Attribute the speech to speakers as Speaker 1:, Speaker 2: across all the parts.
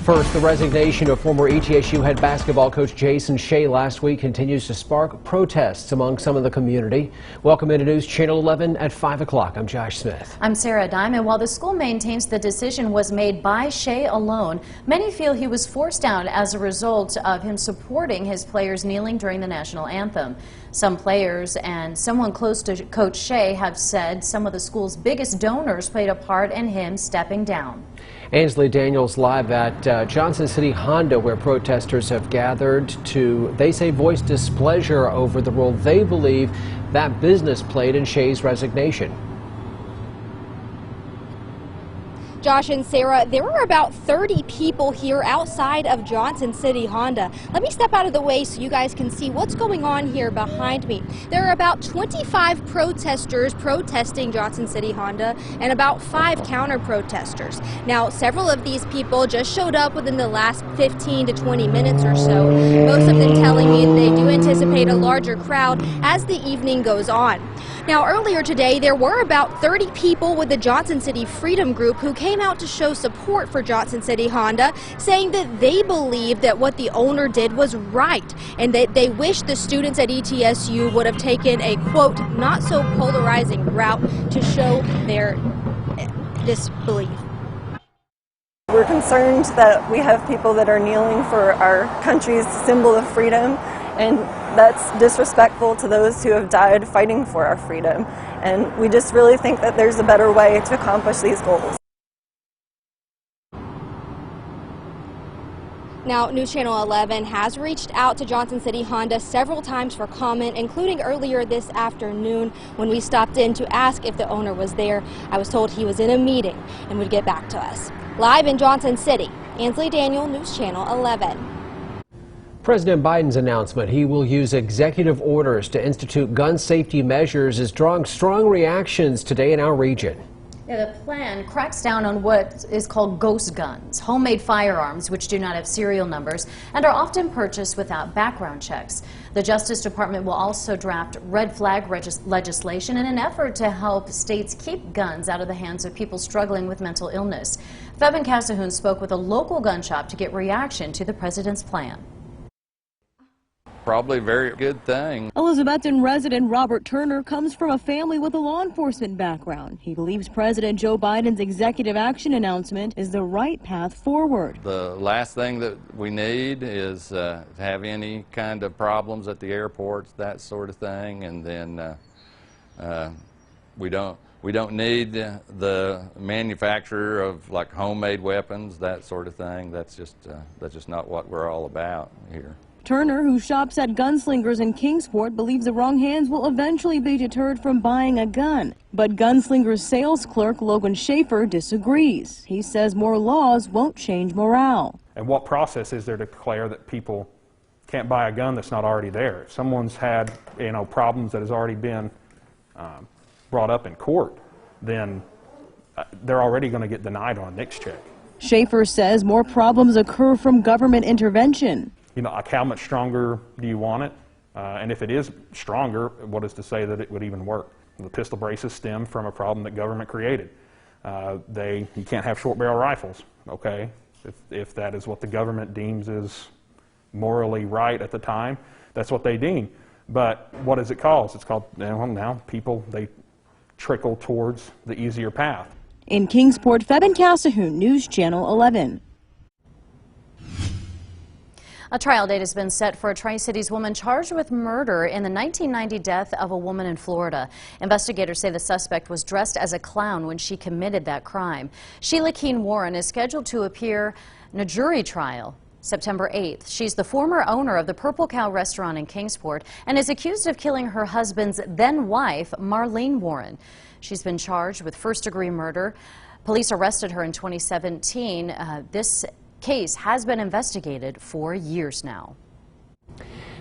Speaker 1: First, the resignation of former ETSU head basketball coach Jason Shea last week continues to spark protests among some of the community. Welcome into News Channel 11 at 5 o'clock. I'm Josh Smith.
Speaker 2: I'm Sarah Diamond. While the school maintains the decision was made by Shea alone, many feel he was forced out as a result of him supporting his players kneeling during the national anthem. Some players and someone close to Coach Shea have said some of the school's biggest donors played a part in him stepping down.
Speaker 1: Ainsley Daniels live at Johnson City Honda, where protesters have gathered to, they say, voice displeasure over the role they believe that business played in Shea's resignation.
Speaker 3: Josh and Sarah, there were about 30 people here outside of Johnson City Honda. Let me step out of the way so you guys can see what's going on here behind me. There are about 25 protesters protesting Johnson City Honda and about 5 counter-protesters. Now, several of these people just showed up within the last 15 to 20 minutes or so, most of them telling me they do anticipate a larger crowd as the evening goes on. Now, earlier today, there were about 30 people with the Johnson City Freedom Group who came out to show support for Johnson City Honda, saying that they believe that what the owner did was right and that they wish the students at ETSU would have taken a, quote, not so polarizing route to show their disbelief.
Speaker 4: We're concerned that we have people that are kneeling for our country's symbol of freedom, and that's disrespectful to those who have died fighting for our freedom. And we just really think that there's a better way to accomplish these goals.
Speaker 3: Now, News Channel 11 has reached out to Johnson City Honda several times for comment, including earlier this afternoon when we stopped in to ask if the owner was there. I was told he was in a meeting and would get back to us. Live in Johnson City, Ainsley Daniel, News Channel 11.
Speaker 1: President Biden's announcement he will use executive orders to institute gun safety measures is drawing strong reactions today in our region.
Speaker 2: Yeah, the plan cracks down on what is called ghost guns, homemade firearms which do not have serial numbers and are often purchased without background checks. The Justice Department will also draft red flag legislation in an effort to help states keep guns out of the hands of people struggling with mental illness. Febin Casahoon spoke with a local gun shop to get reaction to the president's plan.
Speaker 5: Probably a very good thing.
Speaker 6: Elizabethton resident Robert Turner comes from a family with a law enforcement background. He believes President Joe Biden's executive action announcement is the right path forward. The
Speaker 5: last thing that we need is to have any kind of problems at the airports, that sort of thing, and then we don't need the manufacturer of like homemade weapons, that sort of thing. That's just not what we're all about here.
Speaker 6: Turner, who shops at Gunslingers in Kingsport, believes the wrong hands will eventually be deterred from buying a gun. But Gunslingers sales clerk Logan Schaefer disagrees. He says more laws won't change morale.
Speaker 7: And what process is there to declare that people can't buy a gun that's not already there? If someone's had, problems that has already been brought up in court, then they're already going to get denied on a NICS check.
Speaker 6: Schaefer says more problems occur from government intervention.
Speaker 7: Like how much stronger do you want it? And if it is stronger, what is to say that it would even work? The pistol braces stem from a problem that government created. You can't have short barrel rifles, okay? If that is what the government deems is morally right at the time, that's what they deem. But what does it cause? It's called, now people, they trickle towards the easier path.
Speaker 6: In Kingsport, Febin Casahoon, News Channel 11.
Speaker 2: A trial date has been set for a Tri-Cities woman charged with murder in the 1990 death of a woman in Florida. Investigators say the suspect was dressed as a clown when she committed that crime. Sheila Keene Warren is scheduled to appear in a jury trial September 8th. She's the former owner of the Purple Cow restaurant in Kingsport and is accused of killing her husband's then-wife, Marlene Warren. She's been charged with first-degree murder. Police arrested her in 2017. This case has been investigated for years now.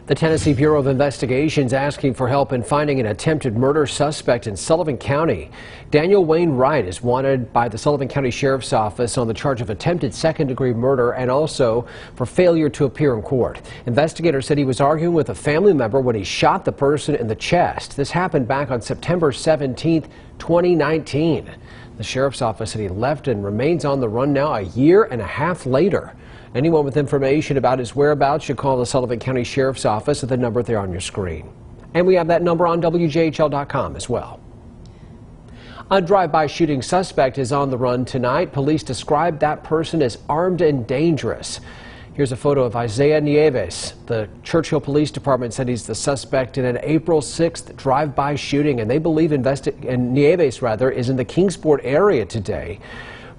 Speaker 1: The Tennessee Bureau of Investigations asking for help in finding an attempted murder suspect in Sullivan County. Daniel Wayne Wright is wanted by the Sullivan County Sheriff's Office on the charge of attempted second-degree murder and also for failure to appear in court. Investigators said he was arguing with a family member when he shot the person in the chest. This happened back on September 17th, 2019. The sheriff's office said he left and remains on the run now a year and a half later. Anyone with information about his whereabouts should call the Sullivan County Sheriff's Office at the number there on your screen. And we have that number on WJHL.com as well. A drive-by shooting suspect is on the run tonight. Police described that person as armed and dangerous. Here's a photo of Isaiah Nieves. The Churchill Police Department said he's the suspect in an April 6th drive-by shooting, and they believe Nieves is in the Kingsport area today.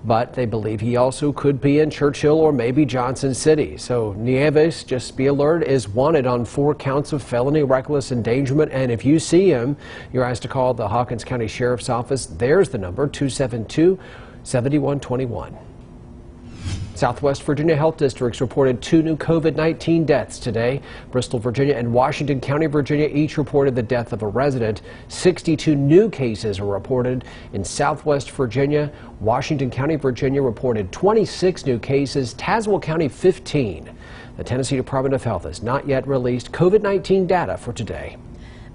Speaker 1: But they believe he also could be in Churchill or maybe Johnson City. So Nieves, just be alert, is wanted on 4 counts of felony reckless endangerment. And if you see him, you're asked to call the Hawkins County Sheriff's Office. There's the number, 272-7121. Southwest Virginia health districts reported 2 new COVID-19 deaths today. Bristol, Virginia and Washington County, Virginia each reported the death of a resident. 62 new cases are reported in Southwest Virginia. Washington County, Virginia reported 26 new cases. Tazewell County, 15. The Tennessee Department of Health has not yet released COVID-19 data for today.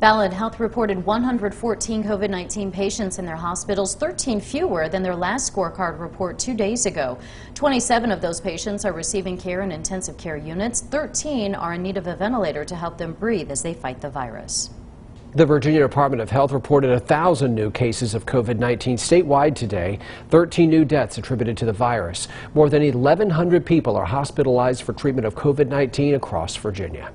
Speaker 2: Ballad Health reported 114 COVID-19 patients in their hospitals, 13 fewer than their last scorecard report 2 days ago. 27 of those patients are receiving care in intensive care units. 13 are in need of a ventilator to help them breathe as they fight the virus.
Speaker 1: The Virginia Department of Health reported 1,000 new cases of COVID-19 statewide today, 13 new deaths attributed to the virus. More than 1,100 people are hospitalized for treatment of COVID-19 across Virginia.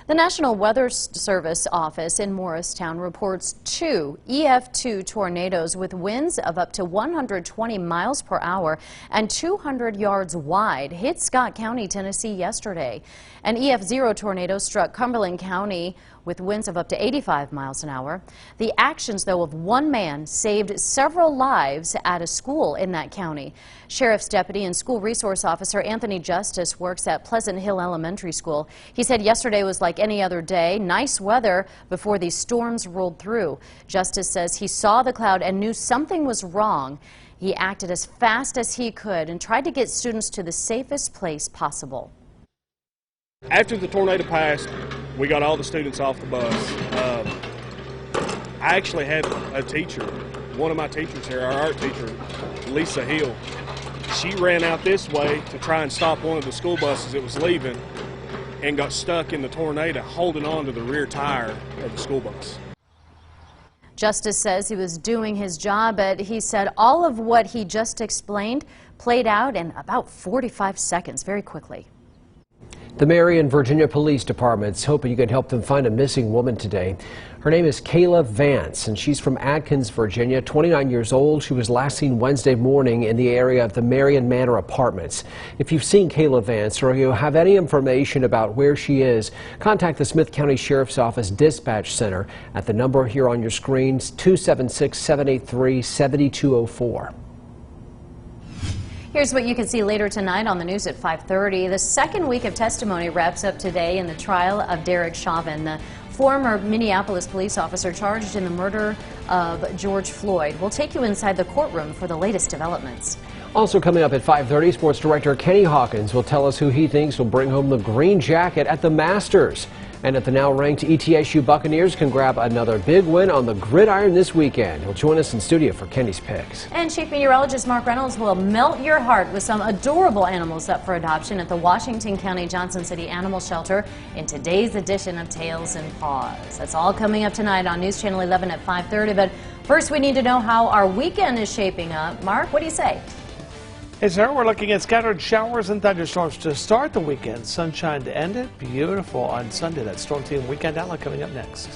Speaker 2: The National Weather Service office in Morristown reports 2 EF2 tornadoes with winds of up to 120 miles per hour and 200 yards wide hit Scott County, Tennessee yesterday. An EF0 tornado struck Cumberland County with winds of up to 85 miles an hour. The actions, though, of one man saved several lives at a school in that county. Sheriff's Deputy and School Resource Officer Anthony Justice works at Pleasant Hill Elementary School. He said yesterday was like any other day, nice weather before these storms rolled through. Justice says he saw the cloud and knew something was wrong. He acted as fast as he could and tried to get students to the safest place possible.
Speaker 8: After the tornado passed, we got all the students off the bus. I actually had a teacher, one of my teachers here, our art teacher, Lisa Hill. She ran out this way to try and stop one of the school buses that was leaving and got stuck in the tornado holding on to the rear tire of the school bus.
Speaker 2: Justice says he was doing his job, but he said all of what he just explained played out in about 45 seconds, very quickly.
Speaker 1: The Marion, Virginia Police Department's hoping you can help them find a missing woman today. Her name is Kayla Vance, and she's from Atkins, Virginia, 29 years old. She was last seen Wednesday morning in the area of the Marion Manor Apartments. If you've seen Kayla Vance or you have any information about where she is, contact the Smith County Sheriff's Office Dispatch Center at the number here on your screens, 276-783-7204.
Speaker 2: Here's what you can see later tonight on the news at 5:30. The second week of testimony wraps up today in the trial of Derek Chauvin, the former Minneapolis police officer charged in the murder of George Floyd. We'll take you inside the courtroom for the latest developments.
Speaker 1: Also coming up at 5:30, sports director Kenny Hawkins will tell us who he thinks will bring home the green jacket at the Masters. And at the now-ranked ETSU Buccaneers can grab another big win on the gridiron this weekend. He'll join us in studio for Kenny's picks.
Speaker 2: And Chief Meteorologist Mark Reynolds will melt your heart with some adorable animals up for adoption at the Washington County Johnson City Animal Shelter in today's edition of Tails and Paws. That's all coming up tonight on News Channel 11 at 5:30. But first, we need to know how our weekend is shaping up. Mark, what do you say?
Speaker 9: Hey, sir, we're looking at scattered showers and thunderstorms to start the weekend. Sunshine to end it. Beautiful on Sunday. That Storm Team Weekend Outlook coming up next.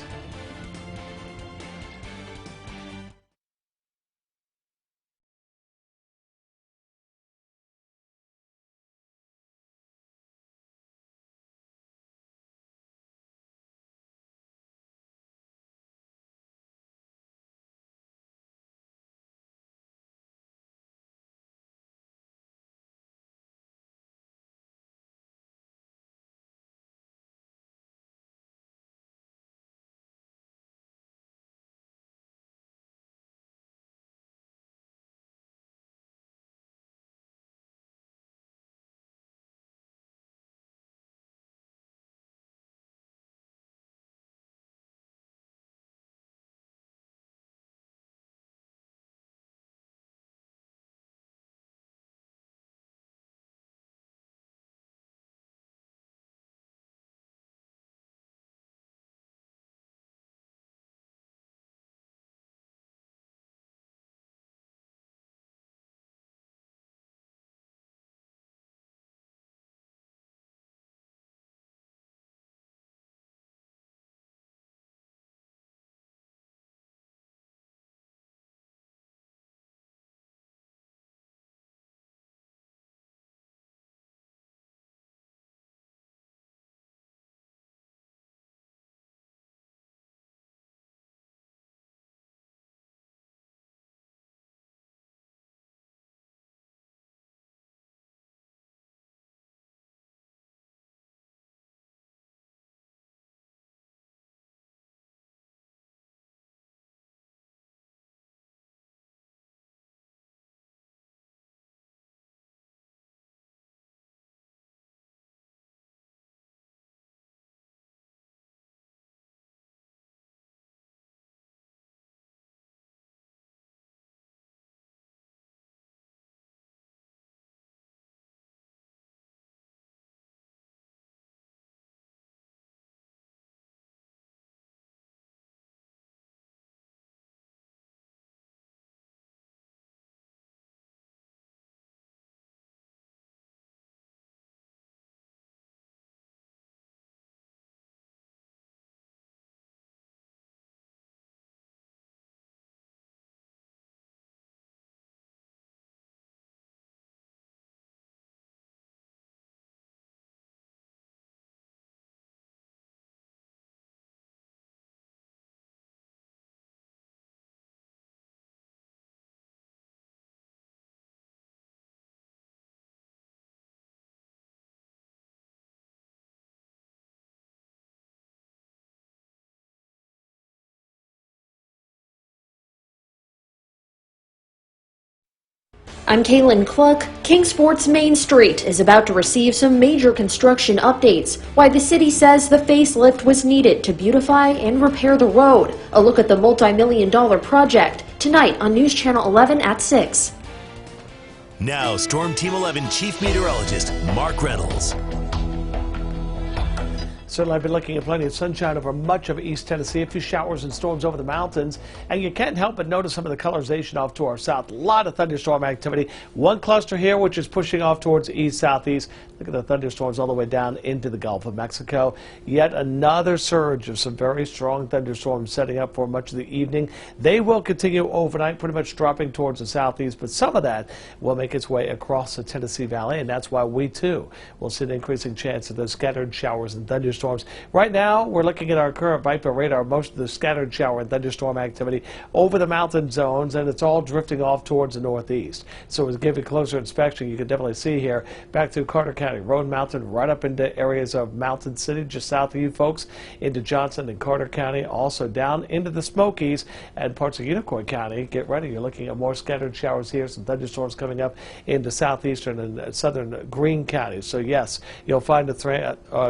Speaker 10: I'm Kaylin Cluck. Kingsport's Main Street is about to receive some major construction updates. Why the city says the facelift was needed to beautify and repair the road. A look at the multi-million-dollar project tonight on News Channel 11 at 6.
Speaker 11: Now, Storm Team 11 Chief Meteorologist Mark Reynolds.
Speaker 9: Certainly, I've been looking at plenty of sunshine over much of East Tennessee, a few showers and storms over the mountains, and you can't help but notice some of the colorization off to our south. A lot of thunderstorm activity. One cluster here, which is pushing off towards east-southeast. Look at the thunderstorms all the way down into the Gulf of Mexico. Yet another surge of some very strong thunderstorms setting up for much of the evening. They will continue overnight, pretty much dropping towards the southeast, but some of that will make its way across the Tennessee Valley, and that's why we, too, will see an increasing chance of those scattered showers and thunderstorms. Right now, we're looking at our current Viper radar. Most of the scattered shower and thunderstorm activity over the mountain zones, and it's all drifting off towards the northeast. So as we give you a closer inspection, you can definitely see here back through Carter County, Roan Mountain, right up into areas of Mountain City, just south of you folks, into Johnson and Carter County, also down into the Smokies and parts of Unicoi County. Get ready. You're looking at more scattered showers here, some thunderstorms coming up into southeastern and southern Greene counties. So yes, you'll find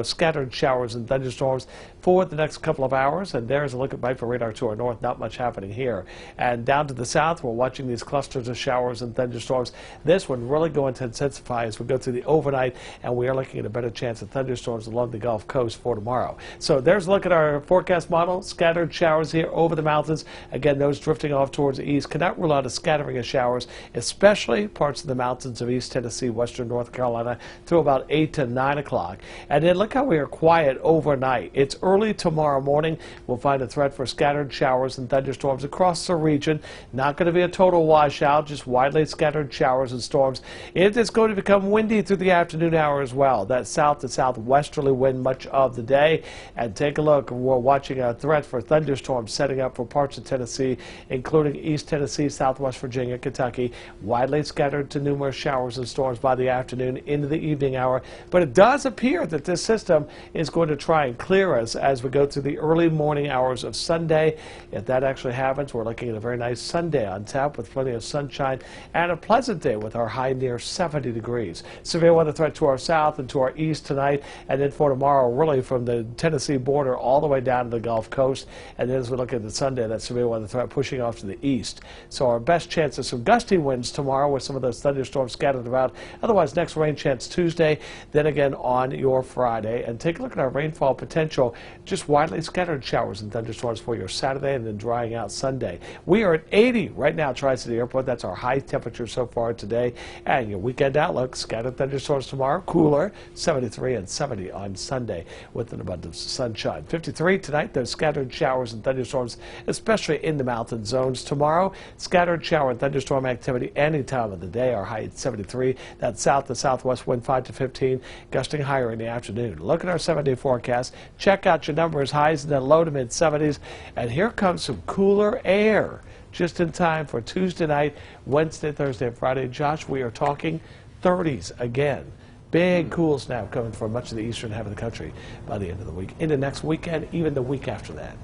Speaker 9: scattered showers and thunderstorms for the next couple of hours. And there's a look at Viper radar to our north. Not much happening here. And down to the south, we're watching these clusters of showers and thunderstorms. This one really going to intensify as we go through the overnight, and we are looking at a better chance of thunderstorms along the Gulf Coast for tomorrow. So there's a look at our forecast model. Scattered showers here over the mountains. Again, those drifting off towards the east. Cannot rule out a scattering of showers, especially parts of the mountains of East Tennessee, western North Carolina, through about 8 to 9 o'clock. And then look how we are quiet overnight. It's early tomorrow morning. We'll find a threat for scattered showers and thunderstorms across the region. Not going to be a total washout, just widely scattered showers and storms. It is going to become windy through the afternoon hour as well. That south to southwesterly wind much of the day. And take a look. We're watching a threat for thunderstorms setting up for parts of Tennessee, including East Tennessee, Southwest Virginia, Kentucky. Widely scattered to numerous showers and storms by the afternoon into the evening hour. But it does appear that this system is going to try and clear us as we go through the early morning hours of Sunday. If that actually happens, we're looking at a very nice Sunday on tap with plenty of sunshine and a pleasant day with our high near 70 degrees. Severe weather threat to our south and to our east tonight, and then for tomorrow, really from the Tennessee border all the way down to the Gulf Coast. And then as we look at the Sunday, that severe weather threat pushing off to the east. So our best chance of some gusty winds tomorrow with some of those thunderstorms scattered about. Otherwise, next rain chance Tuesday, then again on your Friday. And take a look at our rainfall potential. Just widely scattered showers and thunderstorms for your Saturday and then drying out Sunday. We are at 80 right now at Tri-City Airport. That's our high temperature so far today. And your weekend outlook, scattered thunderstorms tomorrow, cooler, 73 and 70 on Sunday with an abundance of sunshine. 53 tonight, those scattered showers and thunderstorms, especially in the mountain zones. Tomorrow, scattered shower and thunderstorm activity any time of the day. Our high at 73. That south to southwest wind 5 to 15, gusting higher in the afternoon. Look at our 7-day forecast. Check out your numbers, highs in the low to mid 70s. And here comes some cooler air just in time for Tuesday night, Wednesday, Thursday, and Friday. Josh, we are talking 30s again. Big cool snap coming from much of the eastern half of the country by the end of the week. Into next weekend, even the week after that.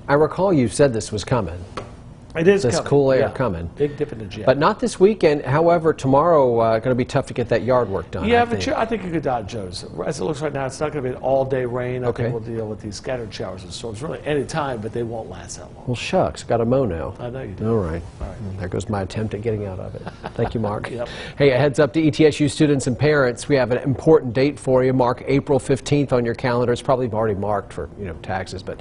Speaker 1: I recall you said this was coming.
Speaker 9: It is
Speaker 1: this
Speaker 9: coming.
Speaker 1: cool air
Speaker 9: Yeah.
Speaker 1: coming.
Speaker 9: Big dip in the jet.
Speaker 1: But not this weekend. However, tomorrow going to be tough to get that yard work done.
Speaker 9: Yeah, but I think you could dodge those. As it looks right now, it's not going to be an all-day rain. I think we'll deal with these scattered showers and storms really any time, but they won't last that long.
Speaker 1: Well, shucks, got a mow now.
Speaker 9: I know you do.
Speaker 1: All right. There goes my attempt at getting out of it. Thank you, Mark.
Speaker 9: Yep.
Speaker 1: Hey, a heads up to ETSU students and parents. We have an important date for you. Mark April 15th on your calendar. It's probably already marked for taxes, but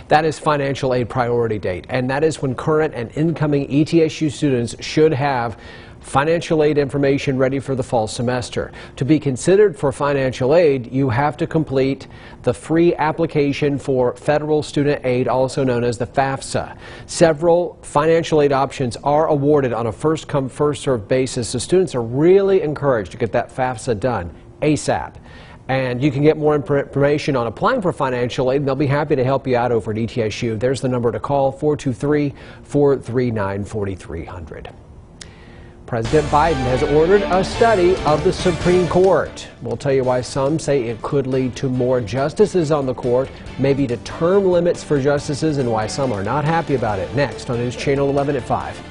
Speaker 1: that is financial aid priority date, and that is when current and incoming ETSU students should have financial aid information ready for the fall semester. To be considered for financial aid, you have to complete the free application for federal student aid, also known as the FAFSA. Several financial aid options are awarded on a first-come, first-served basis, so students are really encouraged to get that FAFSA done ASAP. And you can get more information on applying for financial aid, and they'll be happy to help you out over at ETSU. There's the number to call, 423-439-4300. President Biden has ordered a study of the Supreme Court. We'll tell you why some say it could lead to more justices on the court, maybe to term limits for justices, and why some are not happy about it. Next on News Channel 11 at 5.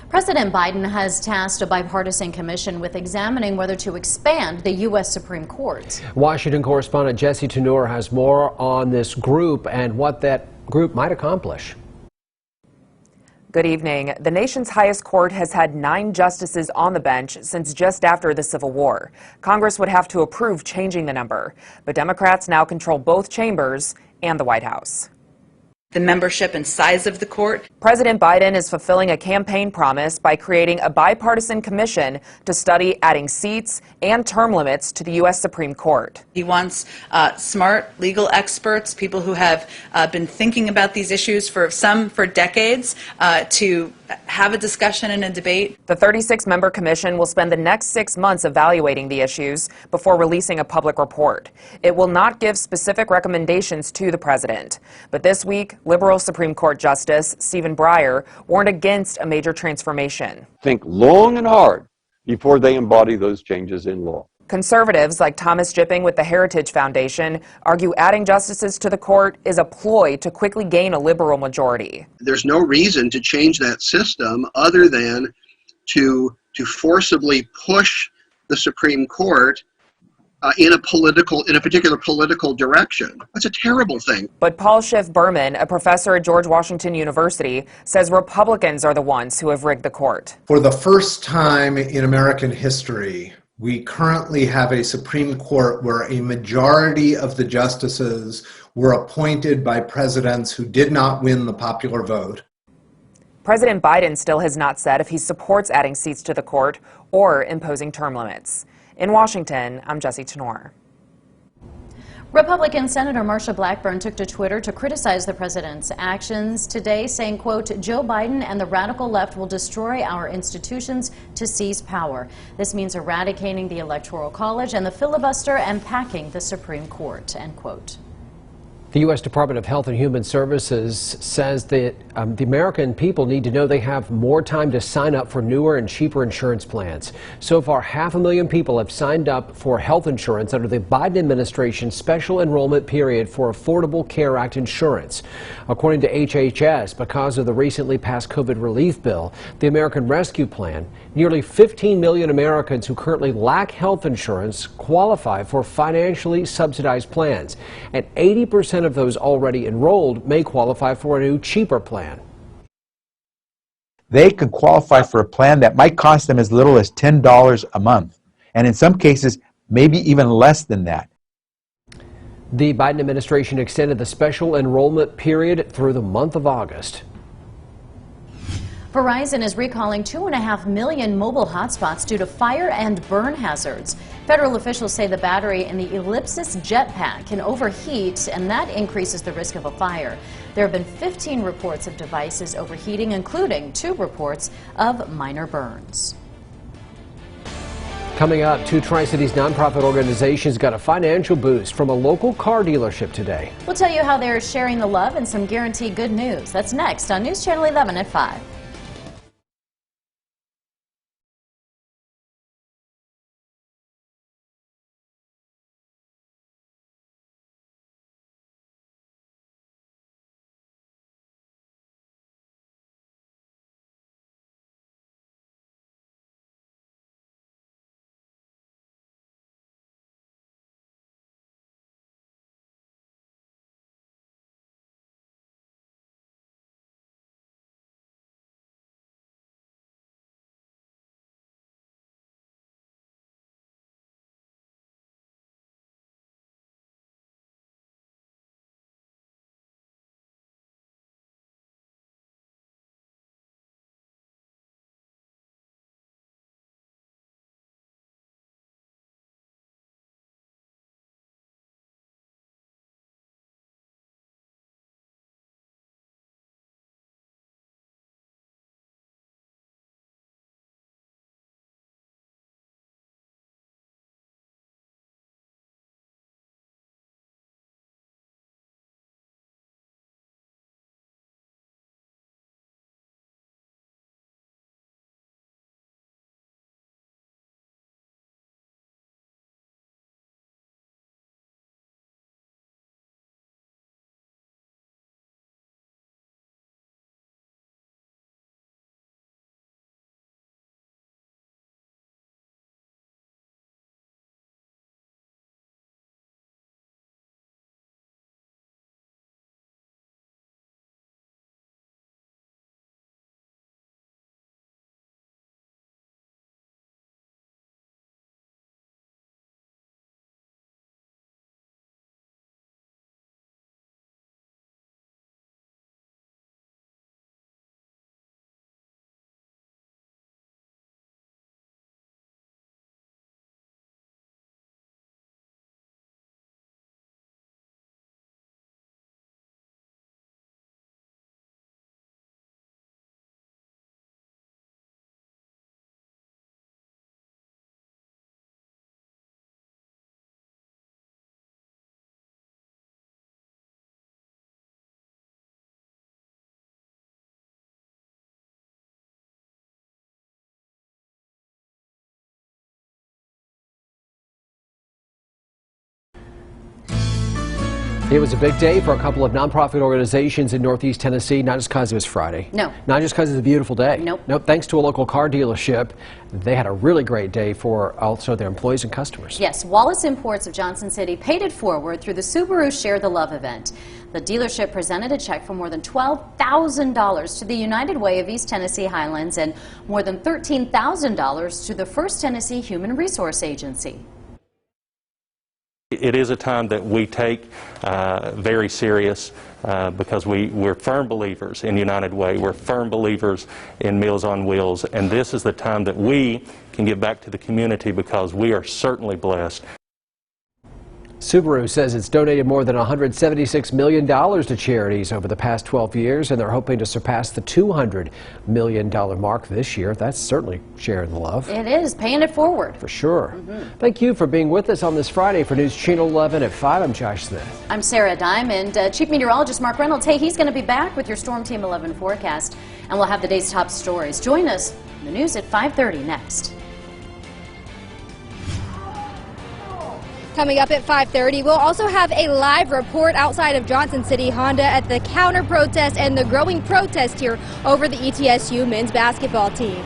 Speaker 2: President Biden has tasked a bipartisan commission with examining whether to expand the U.S. Supreme Court.
Speaker 1: Washington correspondent Jesse Tenor has more on this group and what that group might accomplish.
Speaker 12: Good evening. The nation's highest court has had 9 justices on the bench since just after the Civil War. Congress would have to approve changing the number, but Democrats now control both chambers and the White House.
Speaker 13: The membership and size of the court.
Speaker 12: President Biden is fulfilling a campaign promise by creating a bipartisan commission to study adding seats and term limits to the U.S. Supreme Court.
Speaker 13: He wants smart legal experts, people who have been thinking about these issues for decades, to have a discussion and a debate.
Speaker 12: The 36-member commission will spend the next 6 months evaluating the issues before releasing a public report. It will not give specific recommendations to the president. But this week, liberal Supreme Court Justice Stephen Breyer warned against a major transformation.
Speaker 14: Think long and hard before they embody those changes in law.
Speaker 12: Conservatives like Thomas Jipping with the Heritage Foundation argue adding justices to the court is a ploy to quickly gain a liberal majority.
Speaker 15: There's no reason to change that system other than to forcibly push the Supreme Court in a particular political direction. That's a terrible thing.
Speaker 12: But Paul Schiff Berman, a professor at George Washington University, says Republicans are the ones who have rigged the court.
Speaker 16: For the first time in American history, we currently have a Supreme Court where a majority of the justices were appointed by presidents who did not win the popular vote.
Speaker 12: President Biden still has not said if he supports adding seats to the court or imposing term limits. In Washington, I'm Jesse Tenor.
Speaker 2: Republican Senator Marsha Blackburn took to Twitter to criticize the president's actions today, saying, quote, Joe Biden and the radical left will destroy our institutions to seize power. This means eradicating the Electoral College and the filibuster and packing the Supreme Court, end quote.
Speaker 1: The U.S. Department of Health and Human Services says that the American people need to know they have more time to sign up for newer and cheaper insurance plans. So far, 500,000 people have signed up for health insurance under the Biden administration's special enrollment period for Affordable Care Act insurance. According to HHS, because of the recently passed COVID relief bill, the American Rescue Plan, nearly 15 million Americans who currently lack health insurance qualify for financially subsidized plans, and 80% of those already enrolled may qualify for a new, cheaper plan.
Speaker 17: They could qualify for a plan that might cost them as little as $10 a month, and in some cases, maybe even less than that.
Speaker 1: The Biden administration extended the special enrollment period through the month of August.
Speaker 2: Verizon is recalling 2.5 million mobile hotspots due to fire and burn hazards. Federal officials say the battery in the Ellipsis jetpack can overheat, and that increases the risk of a fire. There have been 15 reports of devices overheating, including 2 reports of minor burns.
Speaker 1: Coming up, 2 Tri-Cities nonprofit organizations got a financial boost from a local car dealership today.
Speaker 2: We'll tell you how they're sharing the love and some guaranteed good news. That's next on News Channel 11 at 5.
Speaker 1: It was a big day for a couple of nonprofit organizations in Northeast Tennessee, not just because it was Friday.
Speaker 2: No.
Speaker 1: Not just because it's a beautiful day.
Speaker 2: Nope.
Speaker 1: Nope. Thanks to a local car dealership, they had a really great day for also their employees and customers.
Speaker 2: Yes, Wallace Imports of Johnson City paid it forward through the Subaru Share the Love event. The dealership presented a check for more than $12,000 to the United Way of East Tennessee Highlands and more than $13,000 to the First Tennessee Human Resource Agency.
Speaker 18: It is a time that we take very serious because we're firm believers in United Way. We're firm believers in Meals on Wheels, and this is the time that we can give back to the community because we are certainly blessed.
Speaker 1: Subaru says it's donated more than $176 million to charities over the past 12 years, and they're hoping to surpass the $200 million mark this year. That's certainly sharing the love.
Speaker 2: It is, paying it forward.
Speaker 1: For sure. Thank you for being with us on this Friday. For News Channel 11 at 5, I'm Josh Smith.
Speaker 2: I'm Sarah Diamond. Chief Meteorologist Mark Reynolds, hey, he's going to be back with your Storm Team 11 forecast, and we'll have the day's top stories. Join us in the news at 5:30 next.
Speaker 3: Coming up at 5:30, we'll also have a live report outside of Johnson City Honda at the counter protest and the growing protest here over the ETSU men's basketball team.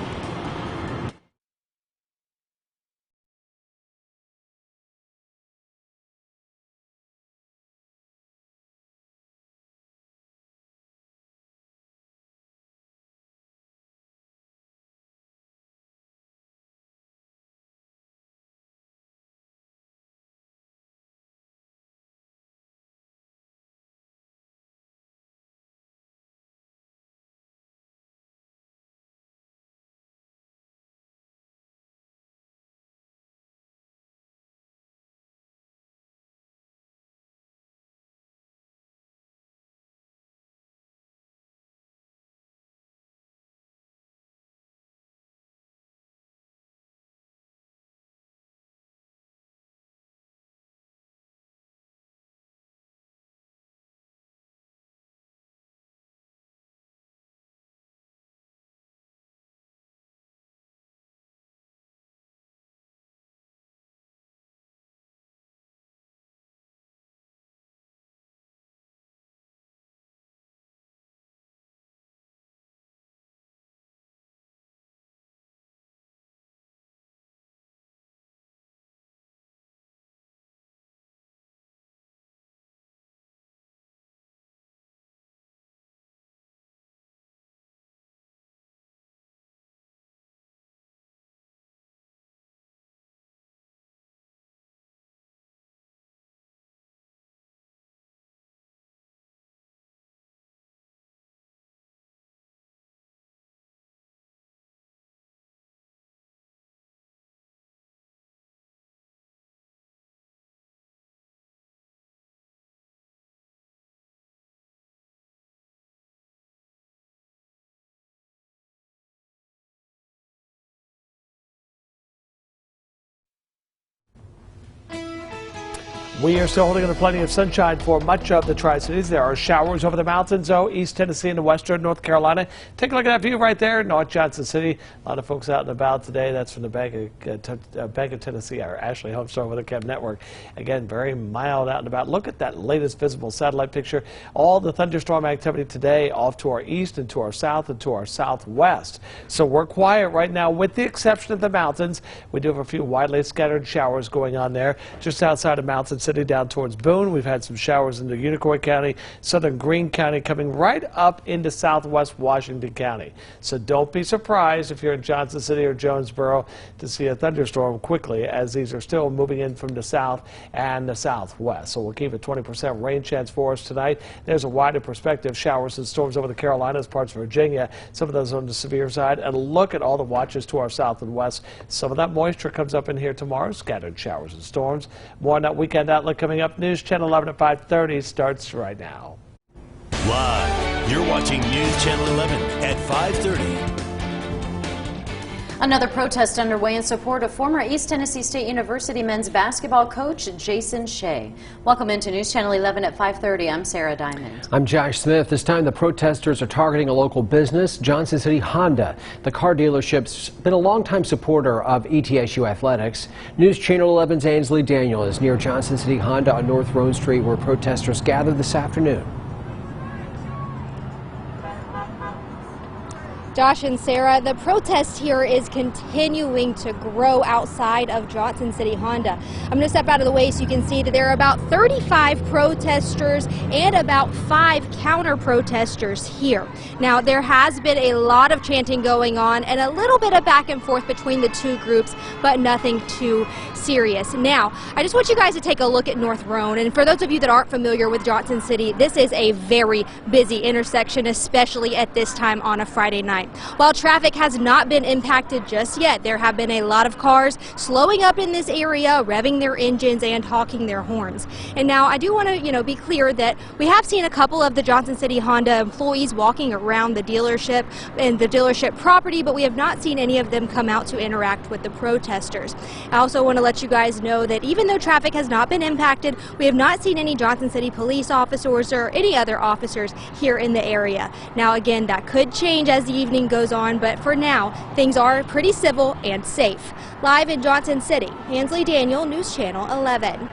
Speaker 9: We are still holding on to plenty of sunshine for much of the Tri-Cities. There are showers over the mountains, though, East Tennessee and western North Carolina. Take a look at that view right there, North Johnson City. A lot of folks out and about today. That's from the Bank of Tennessee, our Ashley Home Store with the Chem Network. Again, very mild out and about. Look at that latest visible satellite picture. All the thunderstorm activity today off to our east and to our south and to our southwest. So we're quiet right now, with the exception of the mountains. We do have a few widely scattered showers going on there just outside of Mountain City down towards Boone. We've had some showers into Unicoi County, southern Greene County, coming right up into southwest Washington County. So don't be surprised if you're in Johnson City or Jonesboro to see a thunderstorm quickly, as these are still moving in from the south and the southwest. So we'll keep a 20% rain chance for us tonight. There's a wider perspective, showers and storms over the Carolinas, parts of Virginia, some of those on the severe side. And look at all the watches to our south and west. Some of that moisture comes up in here tomorrow, scattered showers and storms. More on that weekend outlook coming up. News Channel 11 at 5:30 starts right now.
Speaker 11: Live, you're watching News Channel 11 at 5:30.
Speaker 2: Another protest underway in support of former East Tennessee State University men's basketball coach Jason Shea. Welcome into News Channel 11 at 5:30. I'm Sarah Diamond.
Speaker 1: I'm Josh Smith. This time the protesters are targeting a local business, Johnson City Honda. The car dealership's been a longtime supporter of ETSU athletics. News Channel 11's Ansley Daniel is near Johnson City Honda on North Roan Street, where protesters gathered this afternoon.
Speaker 3: Josh and Sarah, the protest here is continuing to grow outside of Johnson City Honda. I'm going to step out of the way so you can see that there are about 35 protesters and about 5 counter-protesters here. Now, there has been a lot of chanting going on and a little bit of back and forth between the two groups, but nothing too serious. Now, I just want you guys to take a look at North Roan, and for those of you that aren't familiar with Johnson City, this is a very busy intersection, especially at this time on a Friday night. While traffic has not been impacted just yet, there have been a lot of cars slowing up in this area, revving their engines and honking their horns. And now I do want to, be clear that we have seen a couple of the Johnson City Honda employees walking around the dealership and the dealership property, but we have not seen any of them come out to interact with the protesters. I also want to let you guys know that even though traffic has not been impacted, we have not seen any Johnson City police officers or any other officers here in the area. Now again, that could change as the evening goes on, but for now, things are pretty civil and safe. Live in Johnson City, Ansley Daniel, News Channel 11.